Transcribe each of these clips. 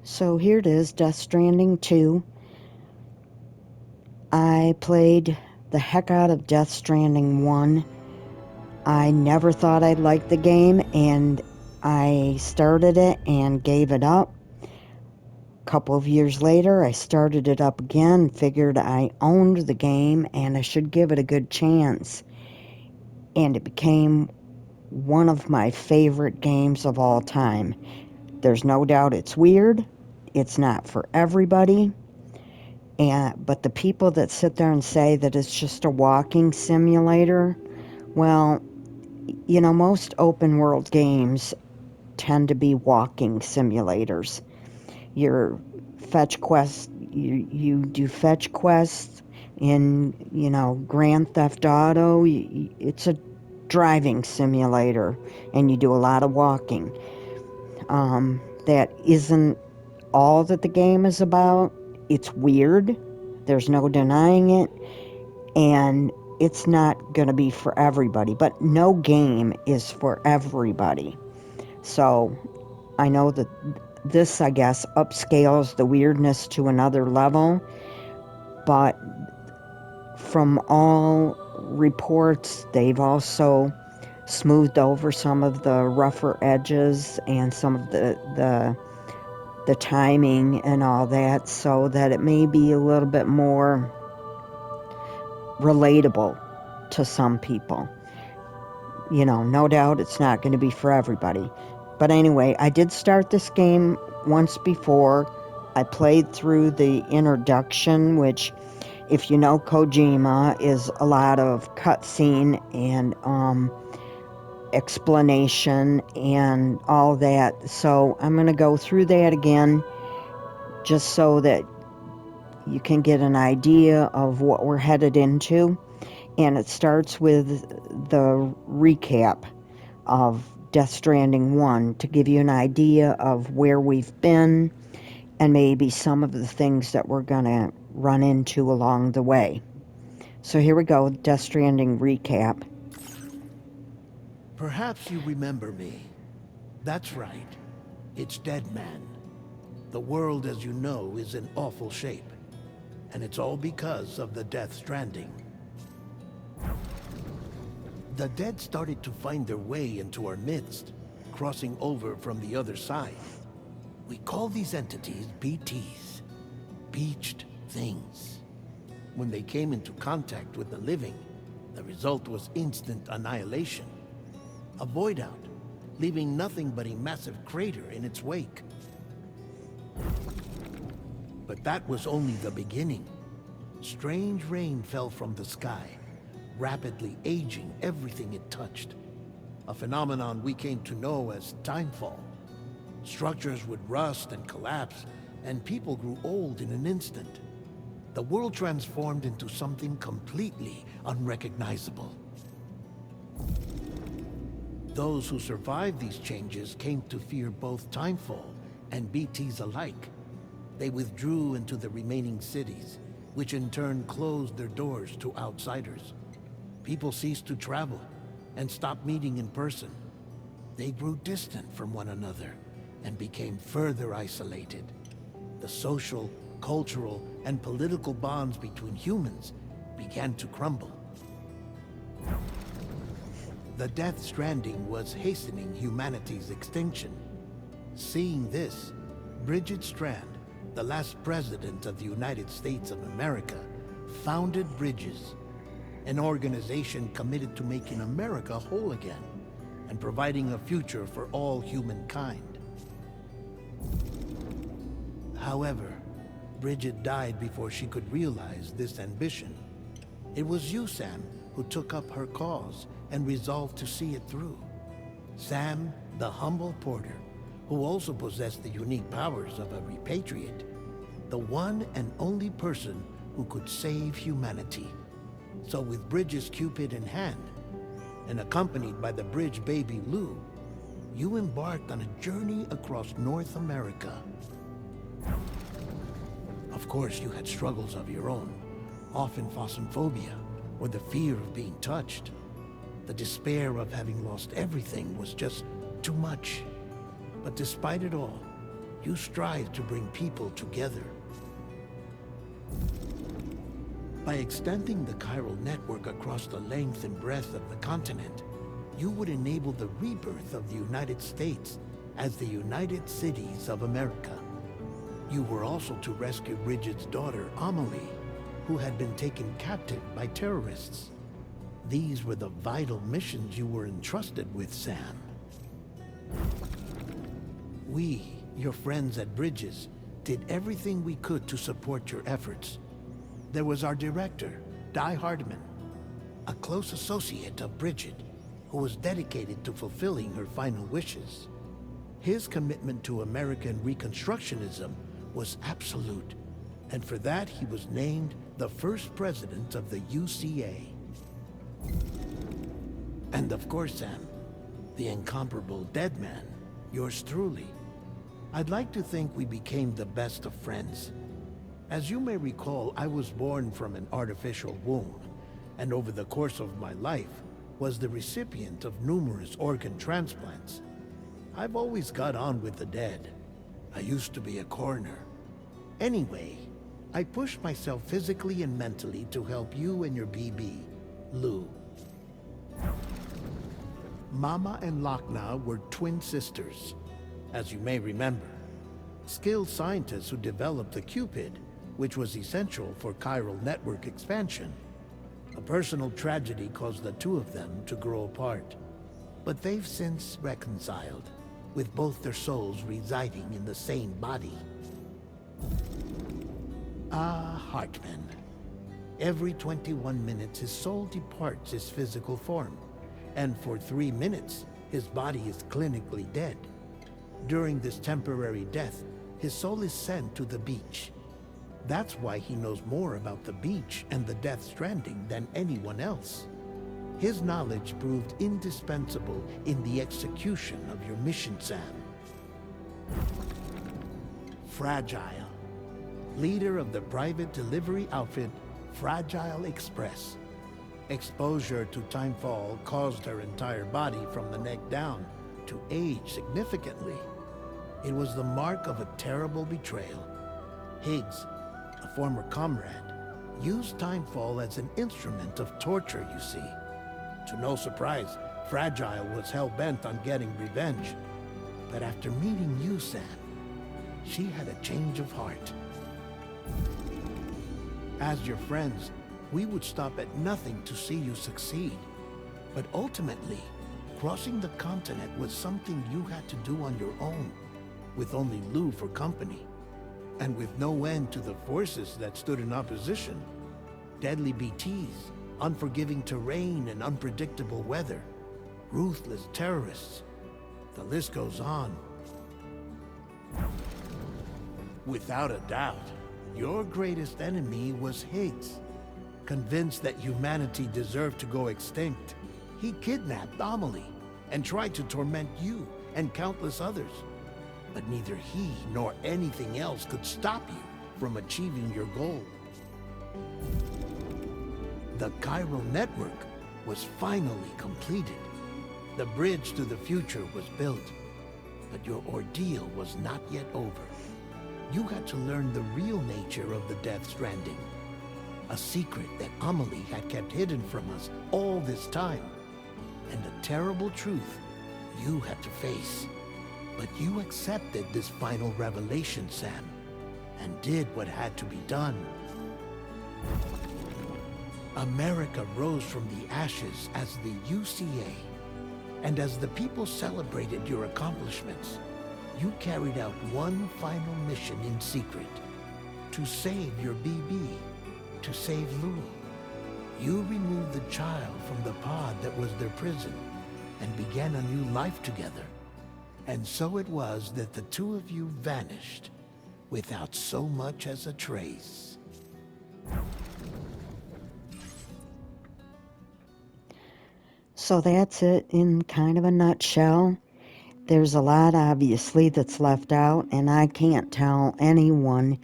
So here it is, Death Stranding 2. I played the heck out of Death Stranding 1. I never thought I'd like the game, and I started it and gave it up. A couple of years later, I started it up again, figured I owned the game and I should give it a good chance. And it became one of my favorite games of all time. There's no doubt it's weird. It's not for everybody. But the people that sit there and say that it's just a walking simulator, well, most open world games tend to be walking simulators. Your fetch quests, you do fetch quests in, Grand Theft Auto. It's a driving simulator, and you do a lot of walking. That isn't all that the game is about. It's weird. There's no denying it. And it's not going to be for everybody. But no game is for everybody. So I know that this, I guess, upscales the weirdness to another level. But from all reports, they've also smoothed over some of the rougher edges and some of the timing and all that, so that it may be a little bit more relatable to some people. No doubt it's not going to be for everybody. But anyway, I did start this game once before. I played through the introduction, which, if you know Kojima, is a lot of cutscene and explanation and all that. So I'm going to go through that again just so that you can get an idea of what we're headed into. And it starts with the recap of Death Stranding 1 to give you an idea of where we've been and maybe some of the things that we're going to run into along the way. So here we go, Death Stranding recap. Perhaps you remember me. That's right. It's Dead Man. The world, as you know, is in awful shape. And it's all because of the Death Stranding. The dead started to find their way into our midst, crossing over from the other side. We call these entities BTs, Beached Things. When they came into contact with the living, the result was instant annihilation. A void out, leaving nothing but a massive crater in its wake. But that was only the beginning. Strange rain fell from the sky, rapidly aging everything it touched. A phenomenon we came to know as timefall. Structures would rust and collapse, and people grew old in an instant. The world transformed into something completely unrecognizable. Those who survived these changes came to fear both timefall and BTs alike. They withdrew into the remaining cities, which in turn closed their doors to outsiders. People ceased to travel and stopped meeting in person. They grew distant from one another and became further isolated. The social, cultural, and political bonds between humans began to crumble. The Death Stranding was hastening humanity's extinction. Seeing this, Bridget Strand, the last president of the United States of America, founded Bridges, an organization committed to making America whole again and providing a future for all humankind. However, Bridget died before she could realize this ambition. It was you, Sam, who took up her cause and resolved to see it through. Sam, the humble porter, who also possessed the unique powers of a repatriate, the one and only person who could save humanity. So with Bridges' Cupid in hand, and accompanied by the bridge baby Lou, you embarked on a journey across North America. Of course, you had struggles of your own, often phasmophobia, or the fear of being touched. The despair of having lost everything was just too much. But despite it all, You strive to bring people together. By extending the chiral network across the length and breadth of the continent, you would enable the rebirth of the United States as the United Cities of America. You were also to rescue Bridget's daughter, Amelie, who had been taken captive by terrorists. These were the vital missions you were entrusted with, Sam. We, your friends at Bridges, did everything we could to support your efforts. There was our director, Di Hardman, a close associate of Bridget, who was dedicated to fulfilling her final wishes. His commitment to American Reconstructionism was absolute, and for that he was named the first president of the UCA. And of course, Sam, the incomparable Dead Man, yours truly. I'd like to think we became the best of friends. As you may recall, I was born from an artificial womb, and over the course of my life, was the recipient of numerous organ transplants. I've always got on with the dead. I used to be a coroner. Anyway, I pushed myself physically and mentally to help you and your BB, Lou. Mama and Lochna were twin sisters, as you may remember. Skilled scientists who developed the Cupid, which was essential for chiral network expansion. A personal tragedy caused the two of them to grow apart. But they've since reconciled, with both their souls residing in the same body. Ah, Hartman. Every 21 minutes his soul departs his physical form, and for 3 minutes his body is clinically dead. During this temporary death, his soul is sent to the beach. That's why he knows more about the beach and the Death Stranding than anyone else. His knowledge proved indispensable in the execution of your mission, Sam. Fragile, leader of the private delivery outfit, Fragile Express. Exposure to timefall caused her entire body from the neck down to age significantly. It was the mark of a terrible betrayal. Higgs, a former comrade, used timefall as an instrument of torture, you see. To no surprise, Fragile was hell-bent on getting revenge. But after meeting you, Sam, she had a change of heart. As your friends, we would stop at nothing to see you succeed. But ultimately, crossing the continent was something you had to do on your own, with only Lou for company, and with no end to the forces that stood in opposition. Deadly BTs, unforgiving terrain and unpredictable weather, ruthless terrorists. The list goes on. Without a doubt, your greatest enemy was Higgs. Convinced that humanity deserved to go extinct, he kidnapped Amelie and tried to torment you and countless others. But neither he nor anything else could stop you from achieving your goal. The chiral network was finally completed. The bridge to the future was built. But your ordeal was not yet over. You had to learn the real nature of the Death Stranding. A secret that Amelie had kept hidden from us all this time. And a terrible truth you had to face. But you accepted this final revelation, Sam, and did what had to be done. America rose from the ashes as the UCA, and as the people celebrated your accomplishments, you carried out one final mission in secret, to save your BB, to save Lou. You removed the child from the pod that was their prison, and began a new life together. And so it was that the two of you vanished, without so much as a trace. So that's it in kind of a nutshell. There's a lot, obviously, that's left out, and I can't tell anyone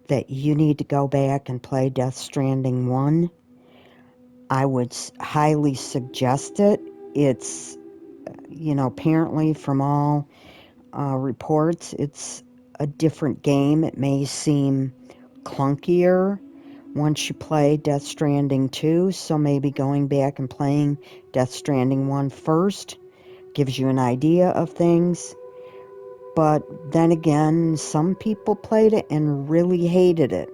that you need to go back and play Death Stranding 1. I would highly suggest it. It's, apparently from all reports, it's a different game. It may seem clunkier once you play Death Stranding 2, so maybe going back and playing Death Stranding 1 first gives you an idea of things. But then again, some people played it and really hated it.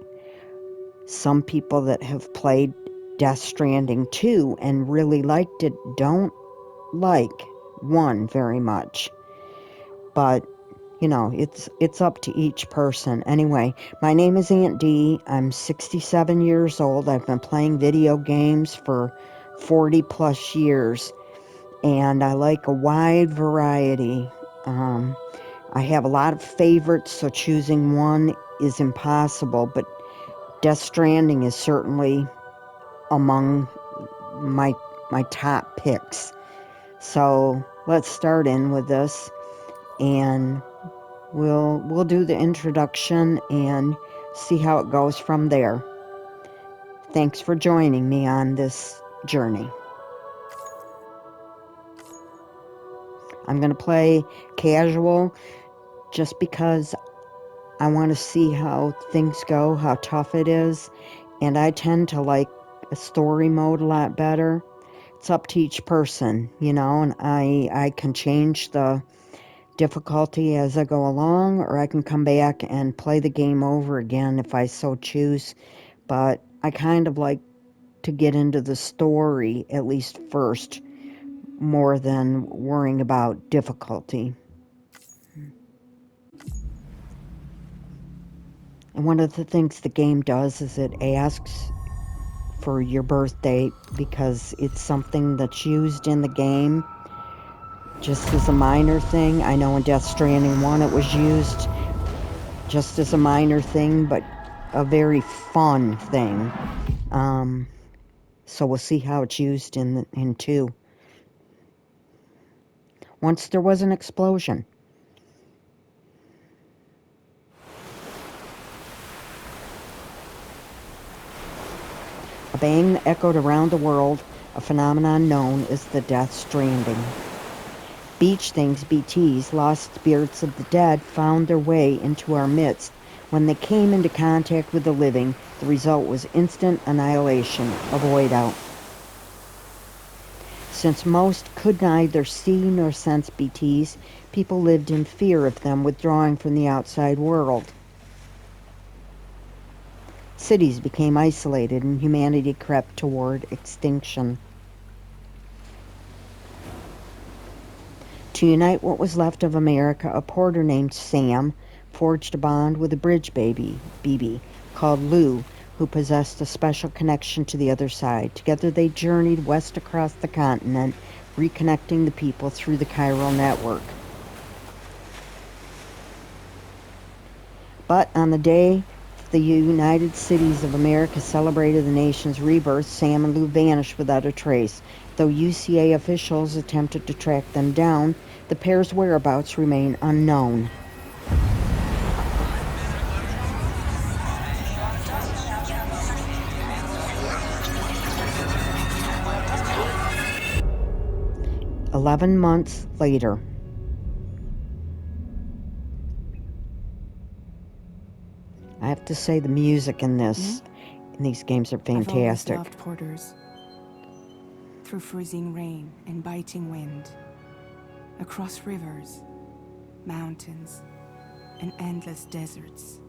Some people that have played Death Stranding 2 and really liked it don't like 1 very much. But, you know, it's up to each person. Anyway, my name is Aunt Dee. I'm 67 years old. I've been playing video games for 40 plus years, and I like a wide variety. I have a lot of favorites, so choosing one is impossible, but Death Stranding is certainly among my top picks. So let's start in with this, and we'll do the introduction and see how it goes from there. Thanks for joining me on this journey. I'm going to play casual just because I want to see how things go, how tough it is, and I tend to like a story mode a lot better. It's up to each person, you know, and I can change the difficulty as I go along, or I can come back and play the game over again if I so choose. But I kind of like to get into the story at least first, more than worrying about difficulty. And one of the things the game does is it asks for your birth date because it's something that's used in the game just as a minor thing. I know in Death Stranding 1 it was used just as a minor thing, but a very fun thing. So we'll see how it's used in 2. Once there was an explosion. A bang that echoed around the world, a phenomenon known as the Death Stranding. Beach things, BTs, lost spirits of the dead, found their way into our midst. When they came into contact with the living, the result was instant annihilation, a void out. Since most could neither see nor sense BTs, people lived in fear of them, withdrawing from the outside world. Cities became isolated and humanity crept toward extinction. To unite what was left of America, a porter named Sam forged a bond with a bridge baby, BB, called Lou, who possessed a special connection to the other side. Together they journeyed west across the continent, reconnecting the people through the chiral network. But on the day the United Cities of America celebrated the nation's rebirth, Sam and Lou vanished without a trace. Though UCA officials attempted to track them down, the pair's whereabouts remain unknown. "11 months later." I have to say the music in these games are fantastic. I've always loved porters. Through freezing rain and biting wind, across rivers, mountains, and endless deserts,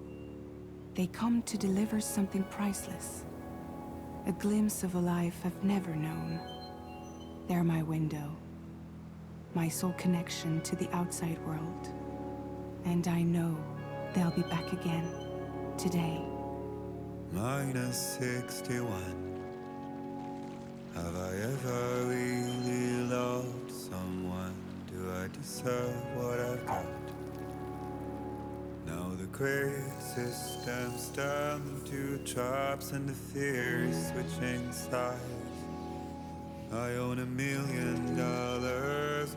they come to deliver something priceless, a glimpse of a life I've never known. They're my window, my sole connection to the outside world, and I know they'll be back again today. -61. Have I ever really loved someone? Do I deserve what I've got? Now the crazy systems turn into traps and the fear is switching sides. I own $1 million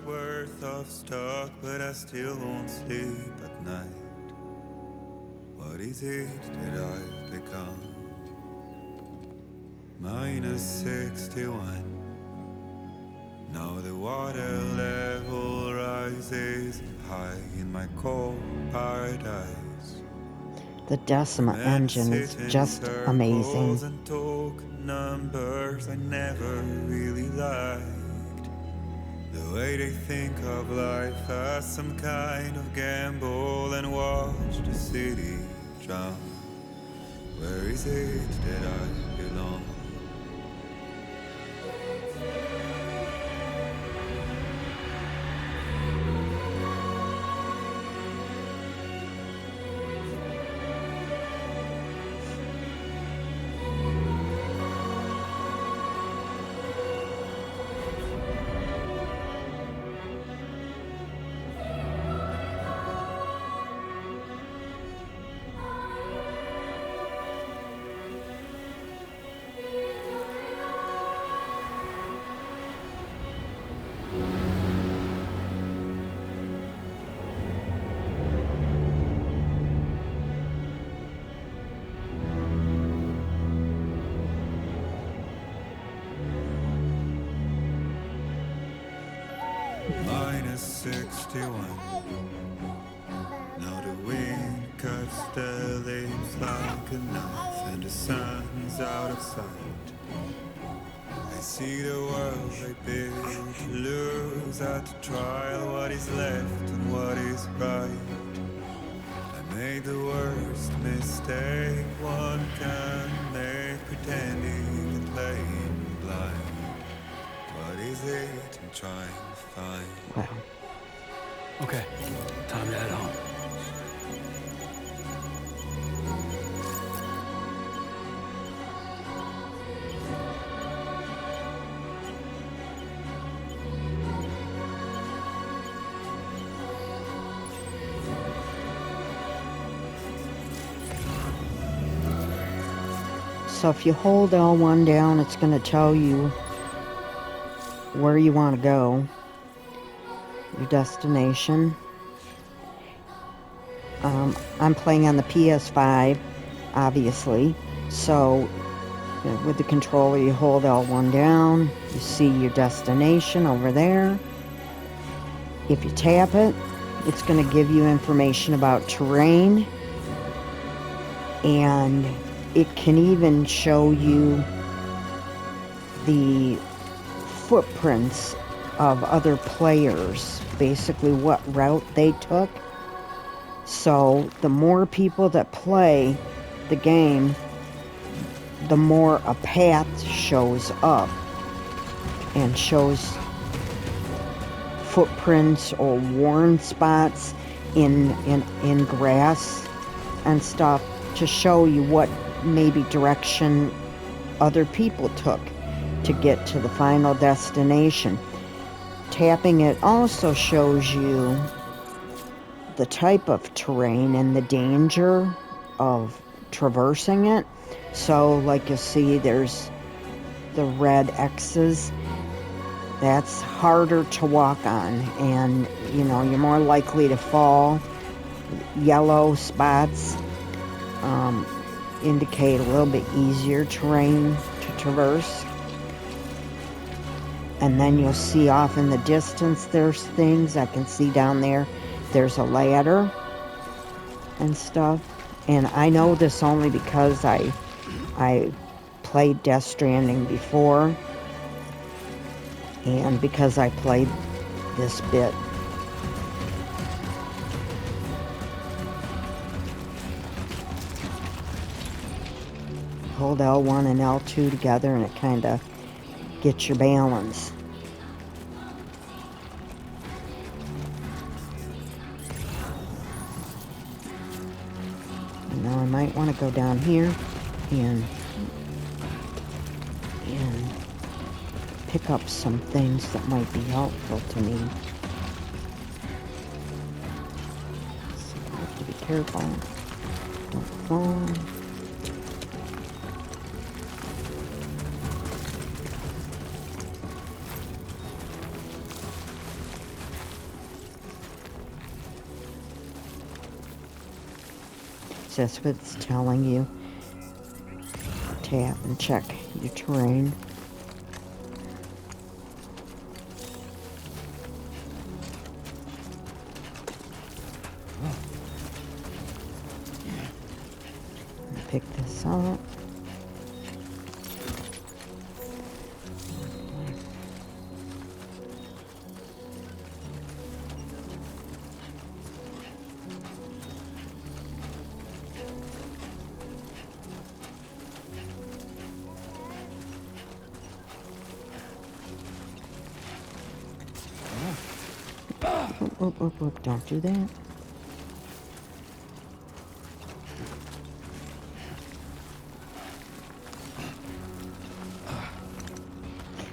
worth of stock, but I still won't sleep at night. What is it that I've become? -61. Now the water level rises high in my cold paradise. The Decima Men engine is sit in just circles amazing. and talk numbers I never really liked. The way they think of life as some kind of gamble and watch the city drown. Where is it that I belong? Minus 61. Now the wind cuts the leaves like a knife, and the sun's out of sight. I see the world I built to lose at the trial. What is left and what is right? I made the worst mistake one can make, pretending and playing blind. What is it I'm trying to find? Wow. Okay, time to head home. So if you hold L1 down, it's going to tell you where you want to go, your destination. I'm playing on the PS5, obviously, so with the controller you hold L1 down, you see your destination over there. If you tap it, it's going to give you information about terrain, and it can even show you the footprints of other players, basically what route they took. So the more people that play the game, the more a path shows up and shows footprints or worn spots in grass and stuff to show you what maybe direction other people took to get to the final destination. Tapping it also shows you the type of terrain and the danger of traversing it. So like you see, there's the red X's. That's harder to walk on, and you're more likely to fall. Yellow spots indicate a little bit easier terrain to traverse. And then you'll see off in the distance there's things. I can see down there there's a ladder and stuff. And I know this only because I played Death Stranding before, and because I played this bit. Hold L1 and L2 together and it kind of gets your balance. And now I might want to go down here and pick up some things that might be helpful to me. So I have to be careful. Don't fall. So that's what it's telling you. Tap and check your terrain. pick this up. Oop, don't do that.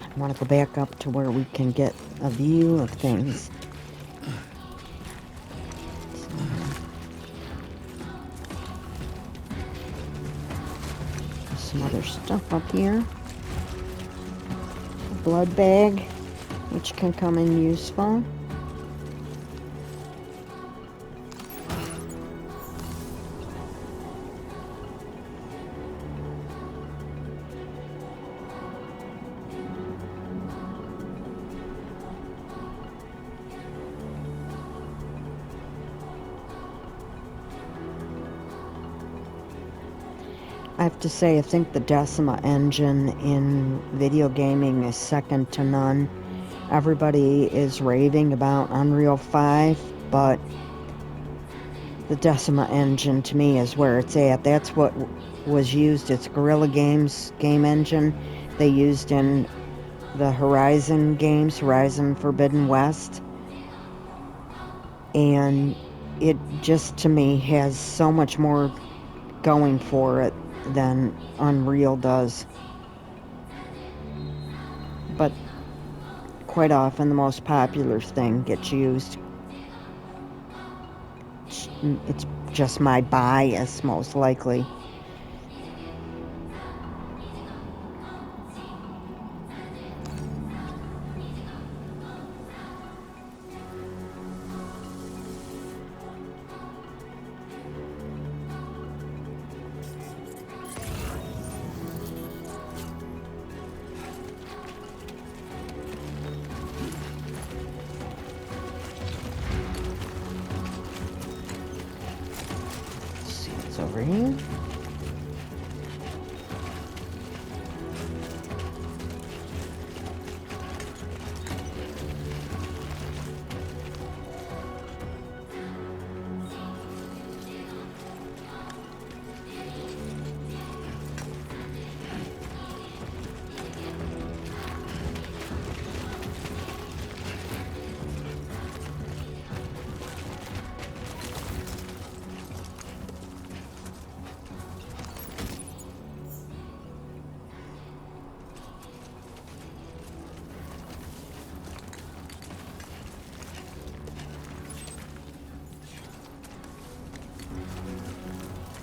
I want to go back up to where we can get a view of things. There's some other stuff up here. A blood bag, which can come in useful. I have to say, I think the Decima engine in video gaming is second to none. Everybody is raving about Unreal 5, but the Decima engine to me is where it's at. That's what was used. It's Guerrilla Games game engine they used in the Horizon games, Horizon Forbidden West. And it just, to me, has so much more going for it than Unreal does. But quite often the most popular thing gets used. It's just my bias, most likely. Over here.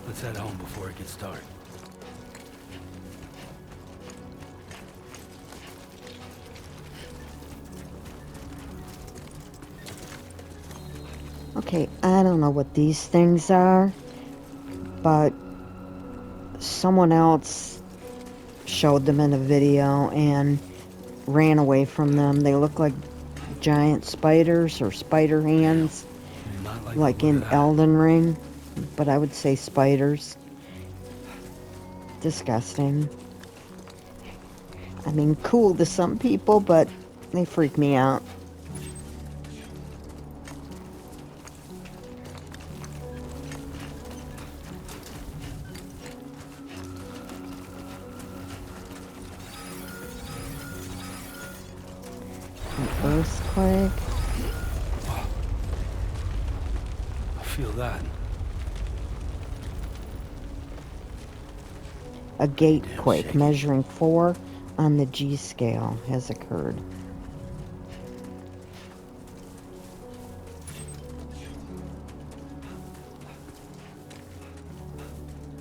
Let's head home before it gets dark. Okay, I don't know what these things are, but someone else showed them in a video and ran away from them. They look like giant spiders or spider hands, Not like the look in of that. Elden Ring, but I would say spiders. Disgusting. I mean, cool to some people, but they freak me out. An earthquake. I feel that. A gate Damn quake shaky. measuring 4 on the G scale has occurred.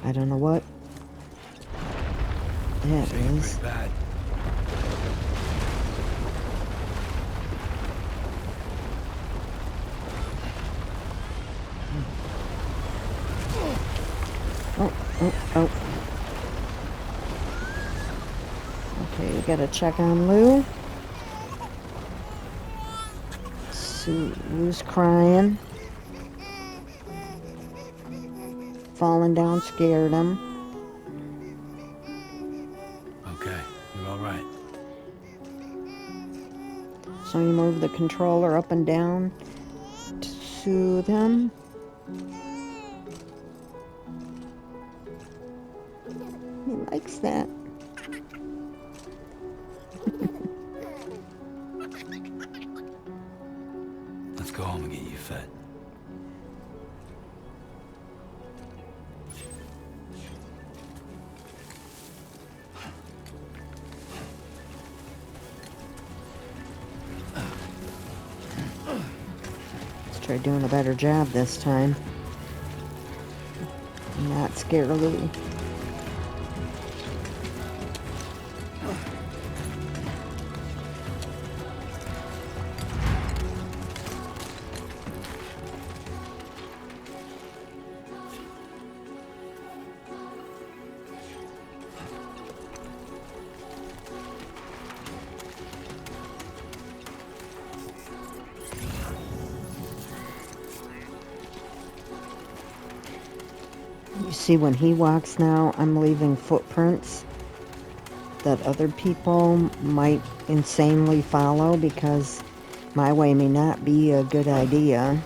I don't know what that Shaking is. pretty bad. Oh. Okay, we gotta check on Lou. Lou's crying. Falling down scared him. So you move the controller up and down to soothe him. He likes that. Let's go home and get you fed. Let's try doing a better job this time. Not scare Louie. You see, when he walks now, I'm leaving footprints that other people might insanely follow because my way may not be a good idea.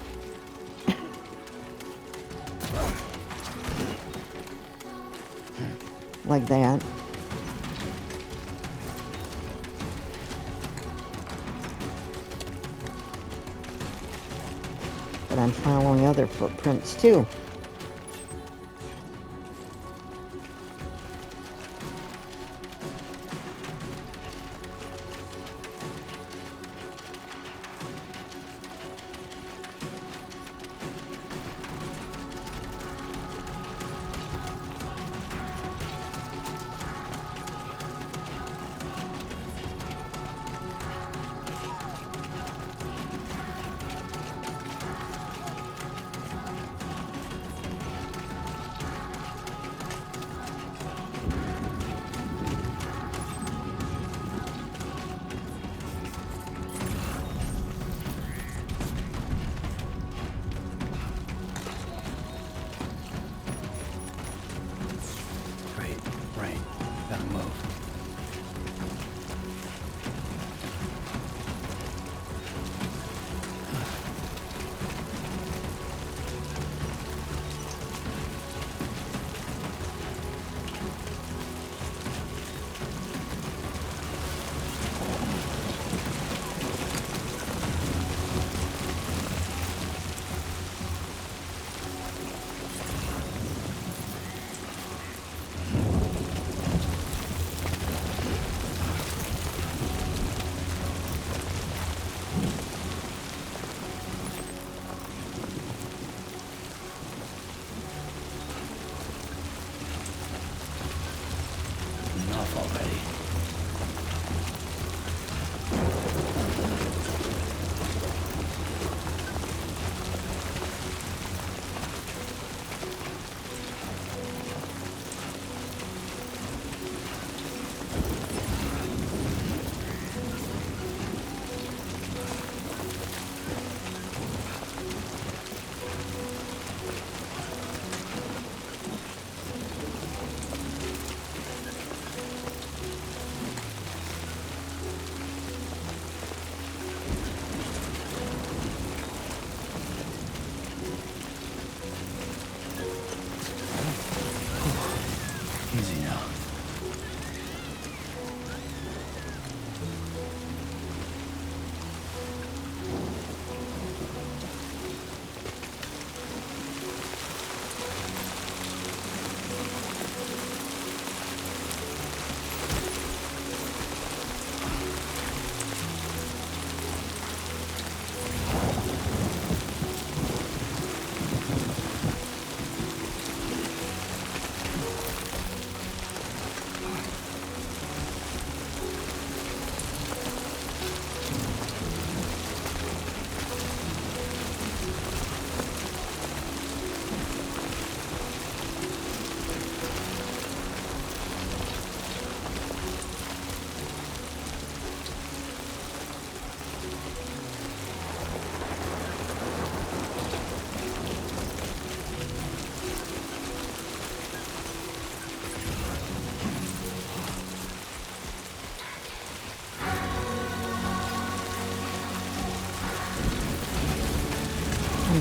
Like that. But I'm following other footprints too.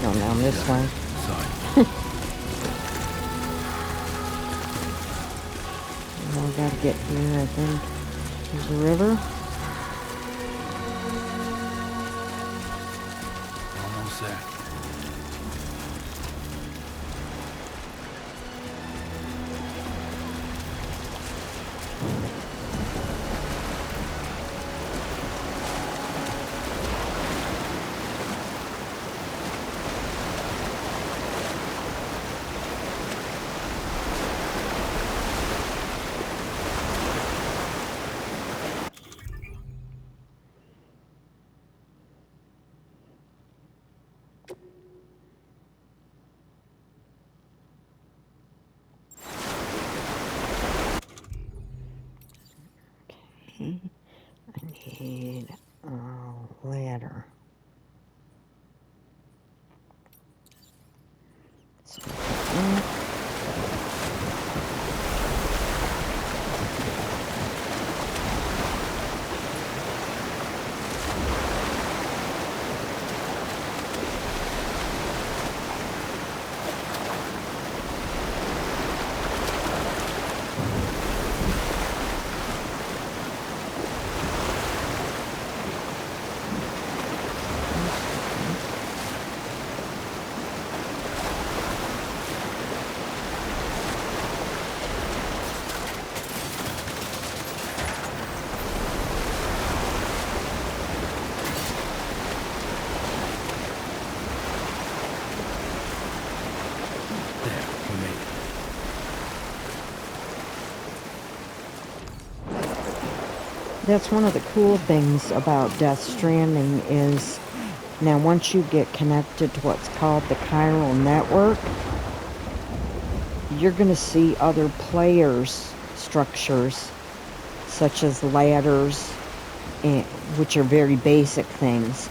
going down this way. Sorry. Now we gotta get here, I think. There's a river. Almost there. I need a ladder. So, There, we made it. that's one of the cool things about Death Stranding is now once you get connected to what's called the chiral network, you're going to see other players' structures such as ladders, and, which are very basic things,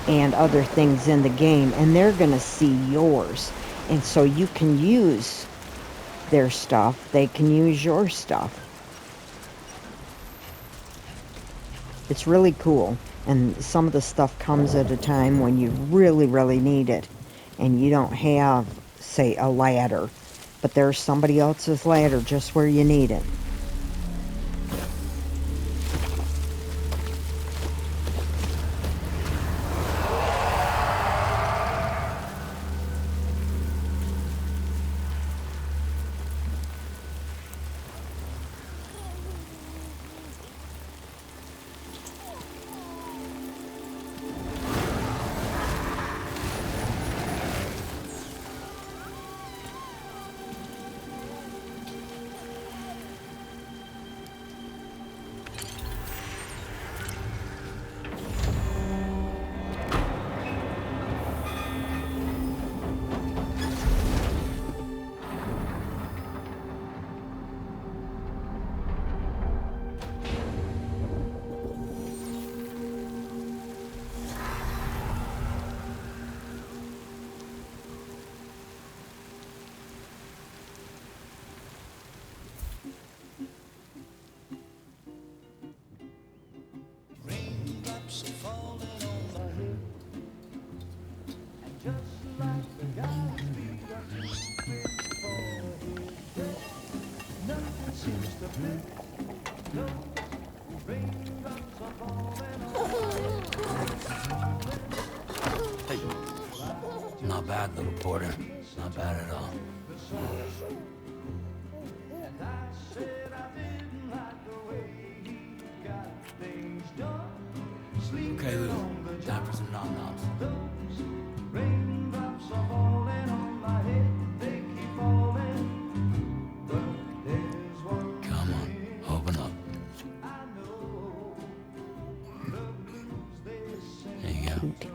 and other things in the game, and they're going to see yours. And so you can use their stuff, they can use your stuff. It's really cool, and some of the stuff comes at a time when you really, really need it, and you don't have, say, a ladder, but there's somebody else's ladder just where you need it. Hey. Not bad, little porter. Not bad at all. Okay, Lou. Time for some nom-noms. Come on, open up. There you go.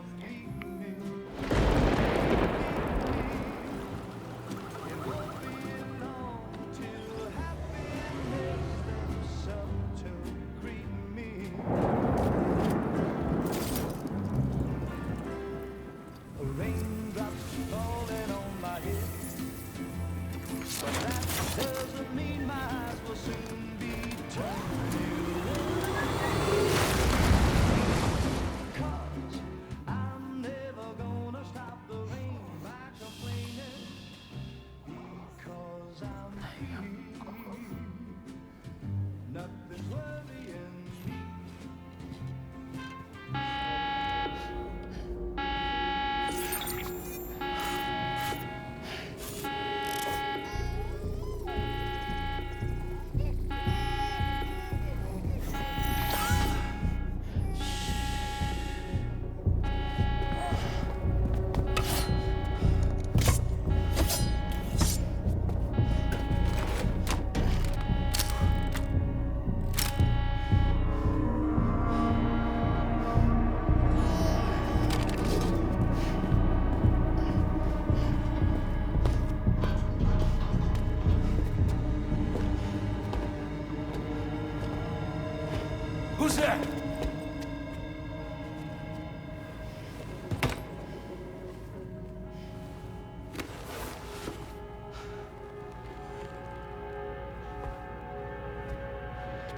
Who's there?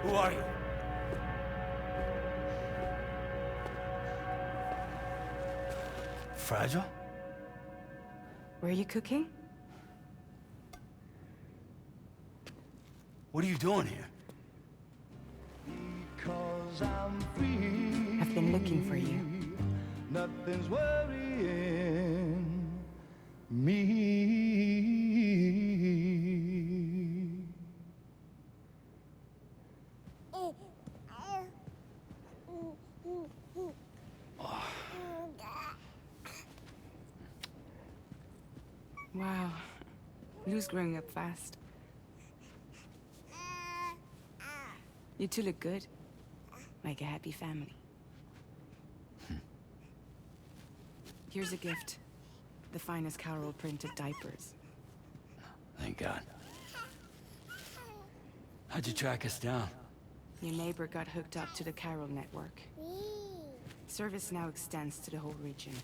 Who are you? Fragile? Were you cooking? What are you doing here? Because I'm free. I've been looking for you. Nothing's worrying me. Wow. Lou's growing up fast. You two look good. Like a happy family. Here's a gift. The finest Carol printed diapers. Thank God. How'd you track us down? Your neighbor got hooked up to the Carol network. Service now extends to the whole region.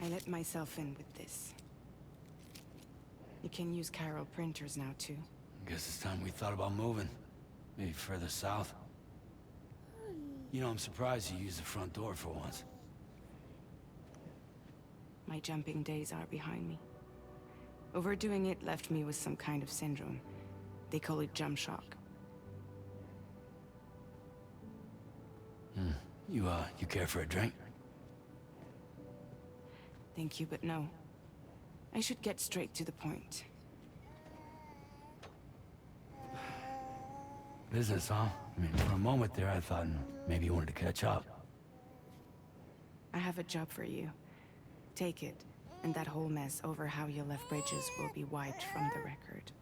I let myself in with this. You can use Carol printers now too. Guess it's time we thought about moving. Maybe further south. You know, I'm surprised you used the front door for once. My jumping days are behind me. Overdoing it left me with some kind of syndrome. They call it jump shock. You care for a drink? Thank you, but no. I should get straight to the point. Business, huh? I mean, for a moment there, I thought maybe you wanted to catch up. I have a job for you. Take it, and that whole mess over how you left Bridges will be wiped from the record.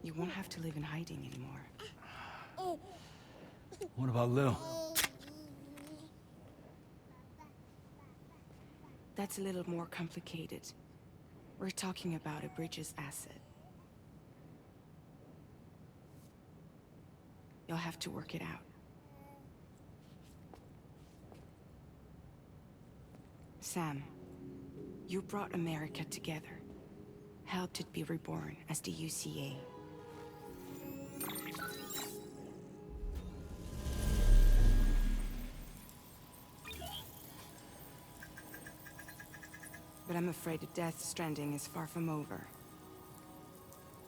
You won't have to live in hiding anymore. What about Lou? That's a little more complicated. We're talking about a Bridges asset. You'll have to work it out. Sam, you brought America together. Helped it be reborn as the UCA. But I'm afraid the Death Stranding is far from over.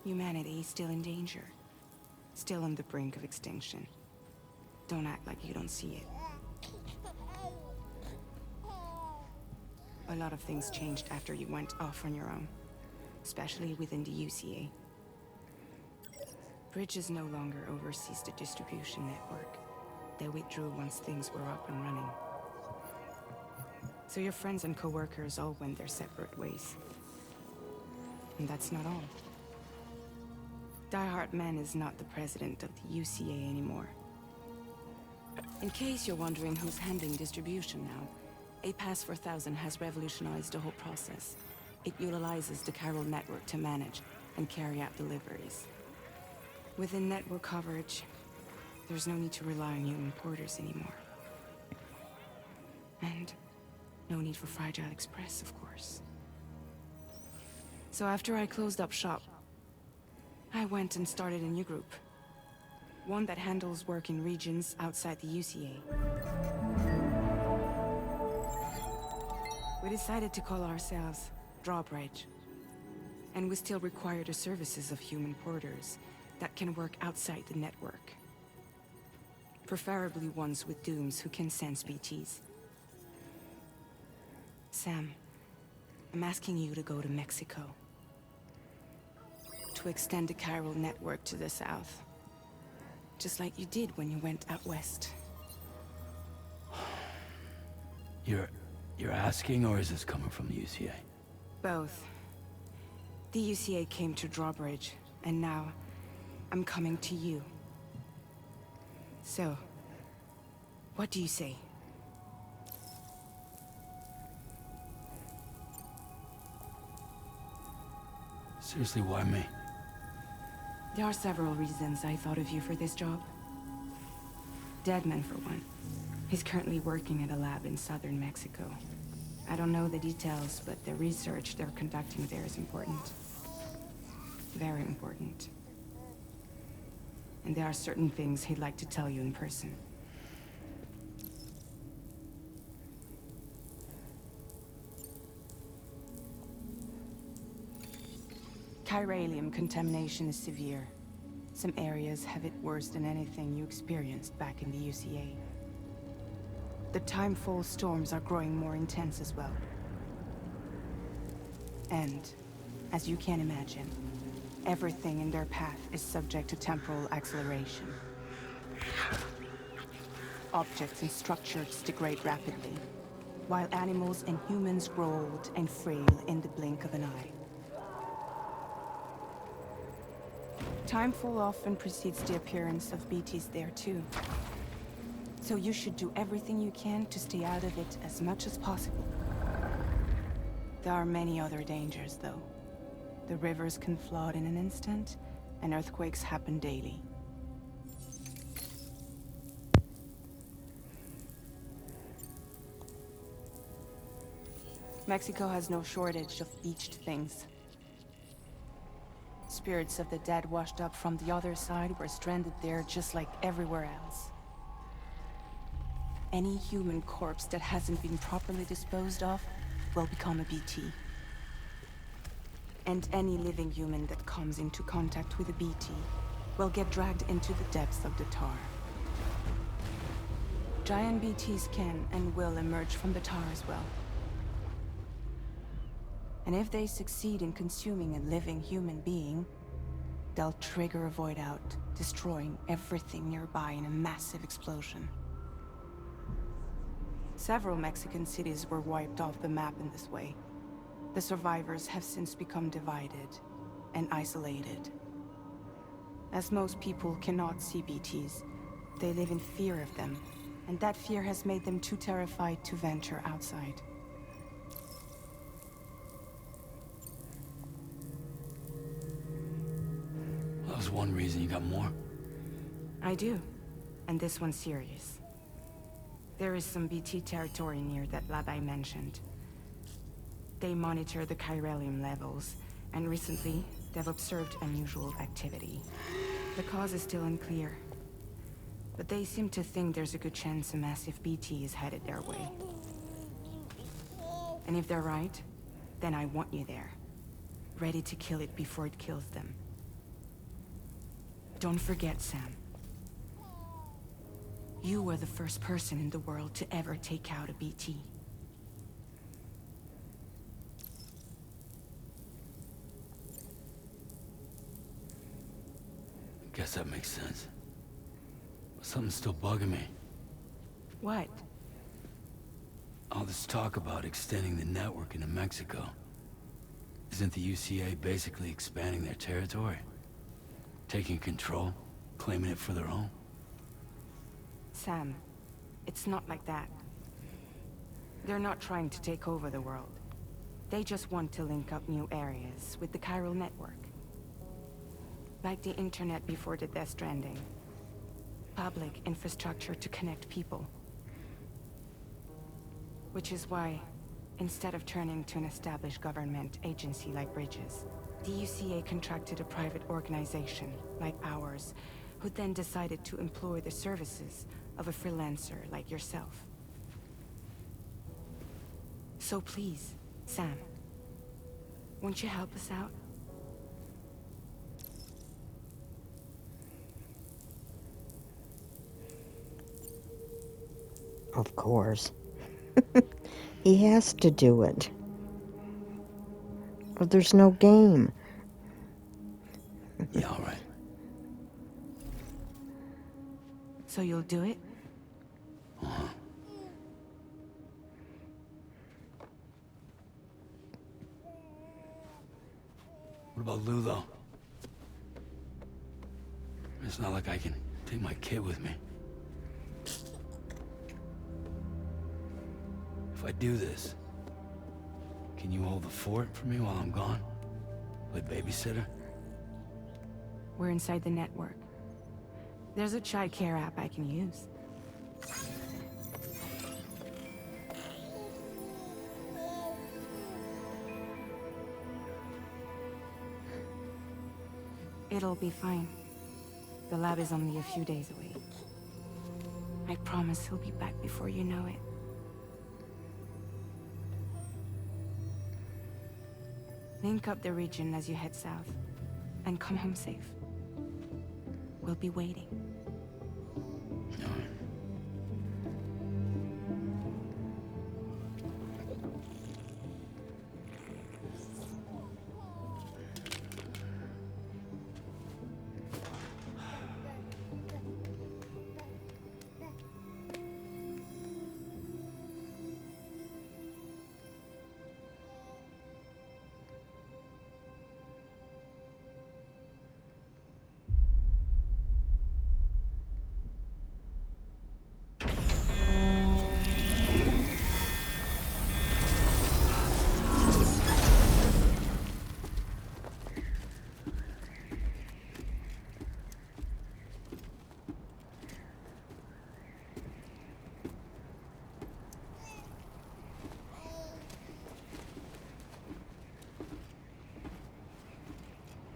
Humanity is still in danger. Still on the brink of extinction. Don't act like you don't see it. A lot of things changed after you went off on your own. Especially within the UCA. Bridges no longer oversees the distribution network. They withdrew once things were up and running. So your friends and co-workers all went their separate ways. And that's not all. Die Hard Man is not the president of the UCA anymore. In case you're wondering who's handling distribution now, A Pass 4000 has revolutionized the whole process. It utilizes the Carol network to manage and carry out deliveries. Within network coverage, there's no need to rely on human porters anymore. And no need for Fragile Express, of course. So after I closed up shop, I went and started a new group. One that handles work in regions outside the UCA. We decided to call ourselves Drawbridge. And we still require the services of human porters that can work outside the network. Preferably ones with dooms who can sense BTs. Sam, I'm asking you to go to Mexico. To extend the Chiral network to the south. Just like you did when you went out west. You're asking, or is this coming from the UCA? Both. The UCA came to Drawbridge, and now I'm coming to you. So, what do you say? Seriously, why me? There are several reasons I thought of you for this job. Deadman, for one. He's currently working at a lab in southern Mexico. I don't know the details, but the research they're conducting there is important. Very important. And there are certain things he'd like to tell you in person. Chiralium contamination is severe. Some areas have it worse than anything you experienced back in the UCA. The timefall storms are growing more intense as well. And, as you can imagine, everything in their path is subject to temporal acceleration. Objects and structures degrade rapidly, while animals and humans grow old and frail in the blink of an eye. Timefall often precedes the appearance of BTs there too. So you should do everything you can to stay out of it as much as possible. There are many other dangers, though. The rivers can flood in an instant, and earthquakes happen daily. Mexico has no shortage of beached things. Spirits of the dead washed up from the other side were stranded there just like everywhere else. Any human corpse that hasn't been properly disposed of will become a BT. And any living human that comes into contact with a BT will get dragged into the depths of the tar. Giant BTs can and will emerge from the tar as well. And if they succeed in consuming a living human being, they'll trigger a void out, destroying everything nearby in a massive explosion. Several Mexican cities were wiped off the map in this way. The survivors have since become divided and isolated. As most people cannot see BTs, they live in fear of them, and that fear has made them too terrified to venture outside. That was one reason. You got more? I do, and this one's serious. There is some BT territory near that lab I mentioned. They monitor the chiralium levels, and recently, they've observed unusual activity. The cause is still unclear, but they seem to think there's a good chance a massive BT is headed their way. And if they're right, then I want you there, ready to kill it before it kills them. Don't forget, Sam. You were the first person in the world to ever take out a BT. Guess that makes sense. But something's still bugging me. What? All this talk about extending the network into Mexico. Isn't the UCA basically expanding their territory? Taking control, claiming it for their own? Sam, it's not like that. They're not trying to take over the world. They just want to link up new areas with the chiral network. Like the internet before the Death Stranding. Public infrastructure to connect people. Which is why, instead of turning to an established government agency like Bridges, the UCA contracted a private organization, like ours, who then decided to employ the services of a freelancer like yourself. So please, Sam, won't you help us out? Of course. He has to do it. Or there's no game. Yeah, all right. So you'll do it? Uh-huh. What about Lou, though? It's not like I can take my kid with me. If I do this, can you hold the fort for me while I'm gone? Play babysitter? We're inside the network. There's a child care app I can use. It'll be fine. The lab is only a few days away. I promise he'll be back before you know it. Link up the region as you head south, and come home safe. We'll be waiting.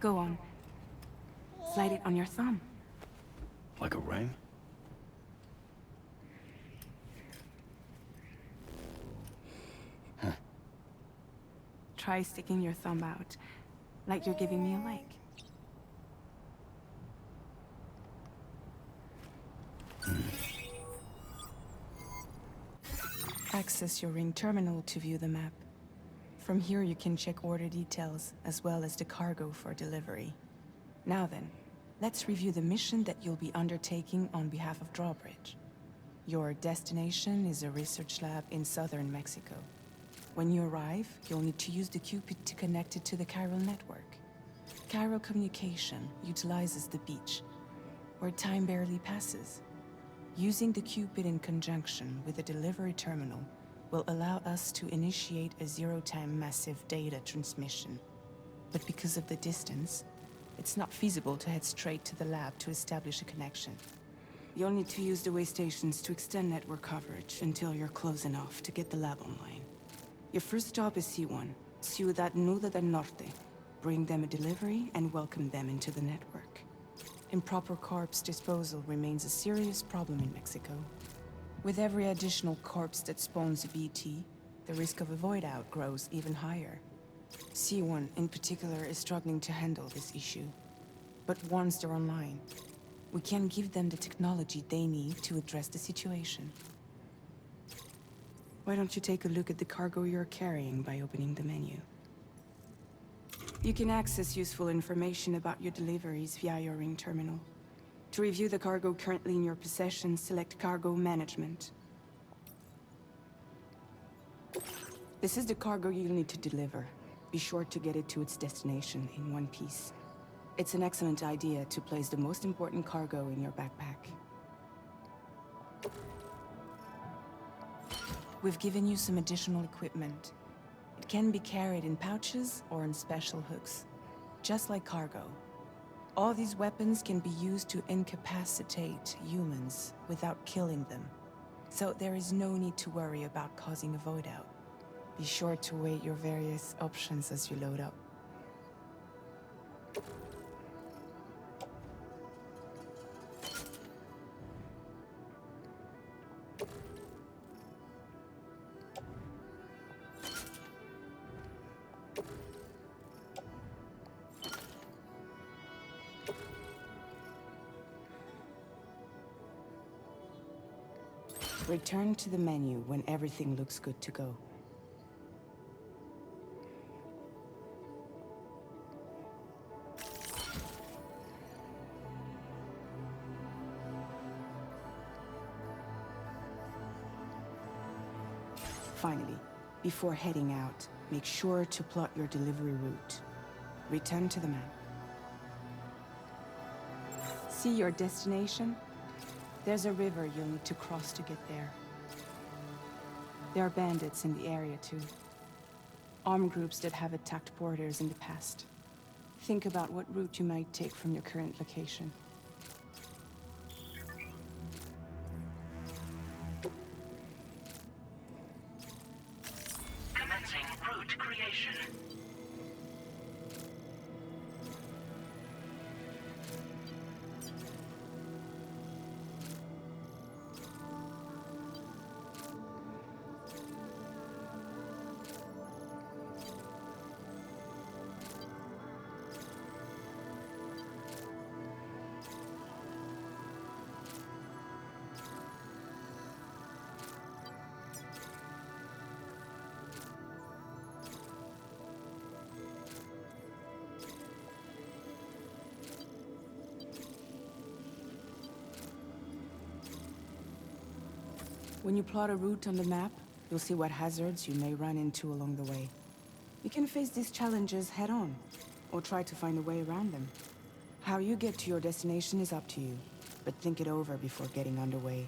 Go on. Slide it on your thumb. Like a ring? Try sticking your thumb out, like you're giving me a like. Access your ring terminal to view the map. From here you can check order details, as well as the cargo for delivery. Now then, let's review the mission that you'll be undertaking on behalf of Drawbridge. Your destination is a research lab in southern Mexico. When you arrive, you'll need to use the Cupid to connect it to the chiral network. Chiral communication utilizes the beach, where time barely passes. Using the Cupid in conjunction with the delivery terminal will allow us to initiate a zero-time massive data transmission. But because of the distance, it's not feasible to head straight to the lab to establish a connection. You'll need to use the way stations to extend network coverage until you're close enough to get the lab online. Your first stop is C1, Ciudad Nuda del Norte. Bring them a delivery and welcome them into the network. Improper corpse disposal remains a serious problem in Mexico. With every additional corpse that spawns a BT, the risk of a void out grows even higher. C1 in particular is struggling to handle this issue. But once they're online, we can give them the technology they need to address the situation. Why don't you take a look at the cargo you're carrying by opening the menu? You can access useful information about your deliveries via your ring terminal. To review the cargo currently in your possession, select Cargo Management. This is the cargo you'll need to deliver. Be sure to get it to its destination in one piece. It's an excellent idea to place the most important cargo in your backpack. We've given you some additional equipment. It can be carried in pouches or in special hooks, just like cargo. All these weapons can be used to incapacitate humans without killing them. So there is no need to worry about causing a void out. Be sure to weigh your various options as you load up. Return to the menu when everything looks good to go. Finally, before heading out, make sure to plot your delivery route. Return to the map. See your destination? There's a river you'll need to cross to get there. There are bandits in the area too. Armed groups that have attacked borders in the past. Think about what route you might take from your current location. When you plot a route on the map, you'll see what hazards you may run into along the way. You can face these challenges head-on, or try to find a way around them. How you get to your destination is up to you, but think it over before getting underway.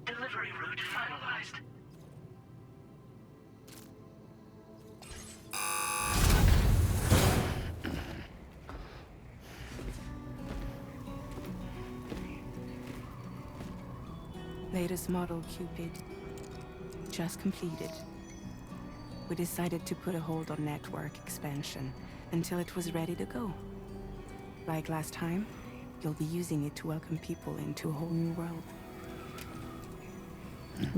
Delivery route finalized. Latest model Cupid. Just completed. We decided to put a hold on network expansion until it was ready to go. Like last time, you'll be using it to welcome people into a whole new world.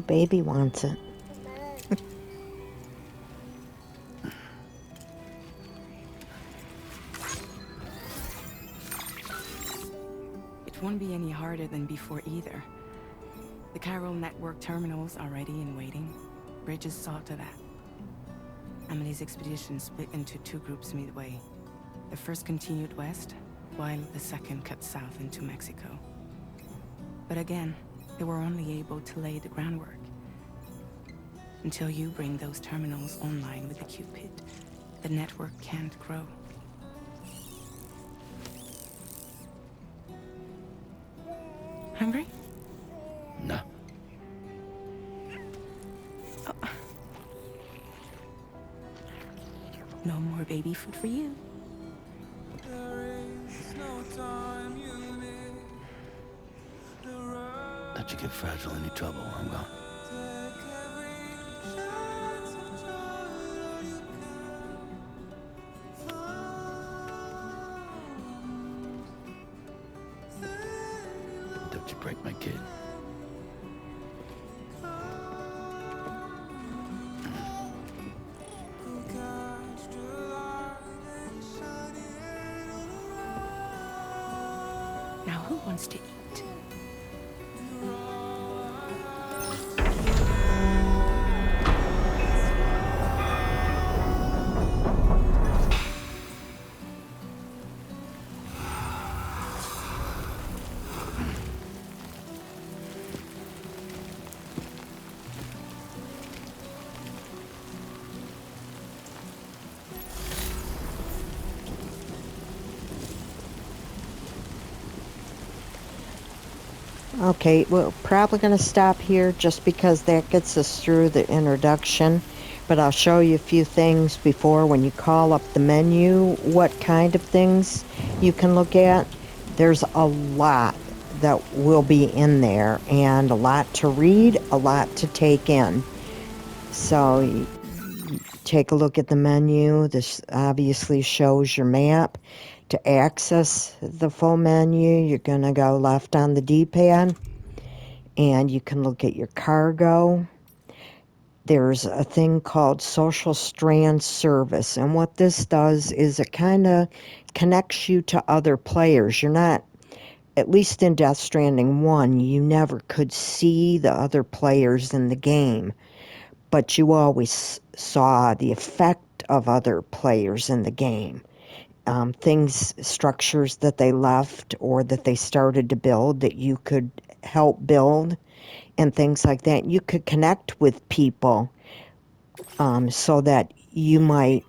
Baby wants it. It won't be any harder than before either. The Chiral network terminals are ready and waiting. Bridges saw to that. Emily's expedition split into two groups midway. The first continued west, while the second cut south into Mexico. But again, they were only able to lay the groundwork. Until you bring those terminals online with the Cupid, the network can't grow. Hungry? No. No more baby food for you. Let you get fragile any trouble, I'm gone. Don't you break my kid. Now who wants to eat? Okay, we're probably going to stop here just because that gets us through the introduction. But I'll show you a few things before when you call up the menu, what kind of things you can look at. There's a lot that will be in there and a lot to read, a lot to take in. So take a look at the menu. This obviously shows your map. To access the full menu, you're going to go left on the D-pad, and you can look at your cargo. There's a thing called Social Strand Service, and what this does is it kind of connects you to other players. You're not, at least in Death Stranding 1, you never could see the other players in the game, but you always saw the effect of other players in the game. Things, structures that they left or that they started to build that you could help build and things like that. You could connect with people so that you might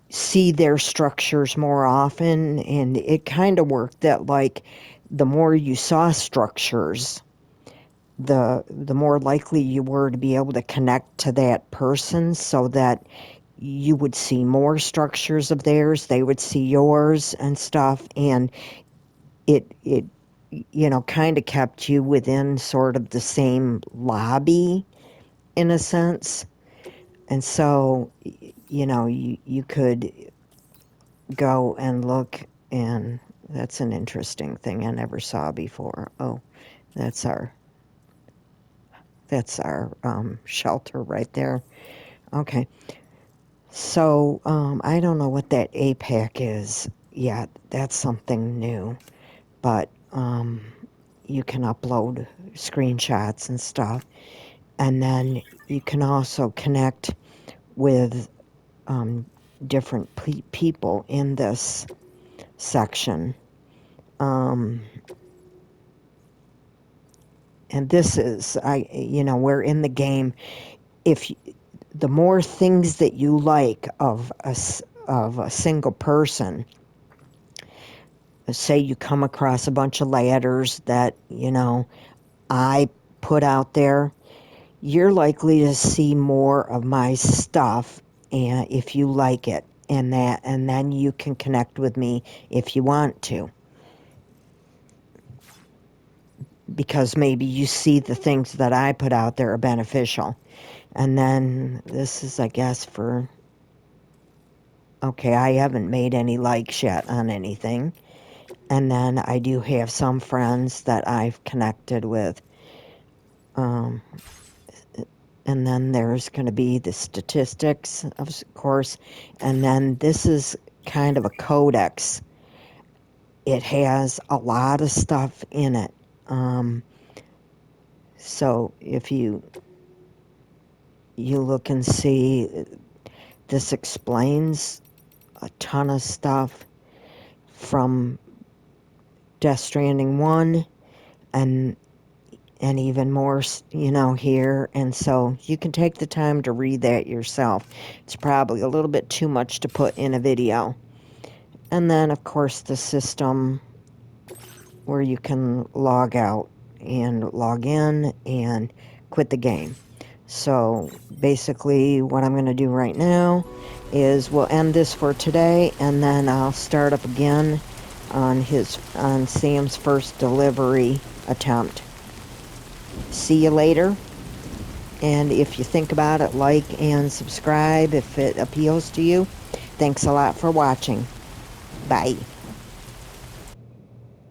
see their structures more often. And it kind of worked that, like, the more you saw structures, the more likely you were to be able to connect to that person so that you would see more structures of theirs, they would see yours and stuff, and it kind of kept you within sort of the same lobby in a sense. And so, you could go and look, and that's an interesting thing I never saw before. Oh, that's our shelter right there. Okay. So, I don't know what that APAC is yet. That's something new. But you can upload screenshots and stuff. And then you can also connect with different people in this section. And this is, we're in the game. The more things that you like of a single person, say you come across a bunch of ladders that, I put out there, you're likely to see more of my stuff, and if you like it, and then you can connect with me if you want to, because maybe you see the things that I put out there are beneficial. And then this is, I guess, okay, I haven't made any likes yet on anything. And then I do have some friends that I've connected with. And then there's going to be the statistics, of course. And then this is kind of a codex. It has a lot of stuff in it. So if you look and see, this explains a ton of stuff from Death Stranding 1 and even more, here. And so you can take the time to read that yourself. It's probably a little bit too much to put in a video. And then, of course, the system where you can log out and log in and quit the game. So basically what I'm going to do right now is we'll end this for today, and then I'll start up again on Sam's first delivery attempt. See you later. And if you think about it, like and subscribe if it appeals to you. Thanks a lot for watching. Bye.